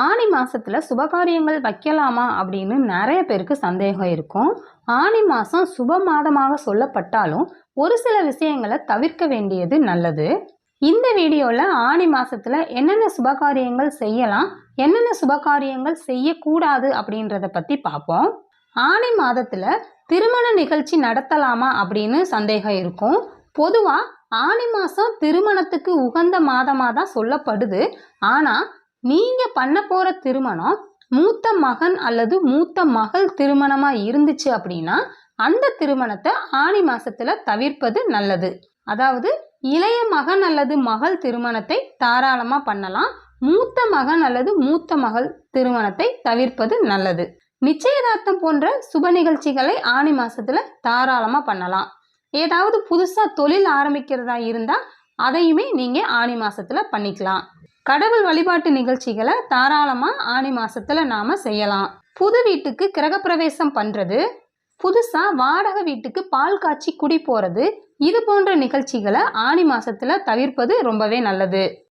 ஆனி மாசத்துல சுபகாரியங்கள் வைக்கலாமா அப்படின்னு நிறைய பேருக்கு சந்தேகம் இருக்கும். ஆனி மாசம் சுப மாதமாக சொல்லப்பட்டாலும் ஒரு சில விஷயங்களை தவிர்க்க வேண்டியது நல்லது. இந்த வீடியோல ஆனி மாசத்துல என்னென்ன சுபகாரியங்கள் செய்யலாம், என்னென்ன சுபகாரியங்கள் செய்யக்கூடாது அப்படின்றத பத்தி பார்ப்போம். ஆனி மாதத்துல திருமண நிகழ்ச்சி நடத்தலாமா அப்படின்னு சந்தேகம் இருக்கும். பொதுவா ஆனி மாசம் திருமணத்துக்கு உகந்த மாதமா தான் சொல்லப்படுது. ஆனா நீங்க பண்ண போற திருமணம் மூத்த மகன் அல்லது மூத்த மகள் திருமணமா இருந்துச்சு அப்படின்னா அந்த திருமணத்தை ஆனி மாசத்துல தவிர்ப்பது நல்லது. அதாவது இளைய மகன் அல்லது மகள் திருமணத்தை தாராளமா பண்ணலாம். மூத்த மகன் அல்லது மூத்த மகள் திருமணத்தை தவிர்ப்பது நல்லது. நிச்சயதார்த்தம் போன்ற சுப நிகழ்ச்சிகளை ஆனி மாசத்துல தாராளமா பண்ணலாம். ஏதாவது புதுசா தொழில் ஆரம்பிக்கிறதா இருந்தா அதையுமே நீங்க ஆனி மாசத்துல பண்ணிக்கலாம். கடவுள் வழிபாட்டு நிகழ்ச்சிகளை தாராளமா ஆனி மாசத்துல நாம செய்யலாம். புது வீட்டுக்கு கிரகப்பிரவேசம் பண்றது, புதுசா வாடகை வீட்டுக்கு பால் காய்ச்சி குடி போறது, இது போன்ற நிகழ்ச்சிகளை ஆனி மாசத்துல தவிர்ப்பது ரொம்பவே நல்லது.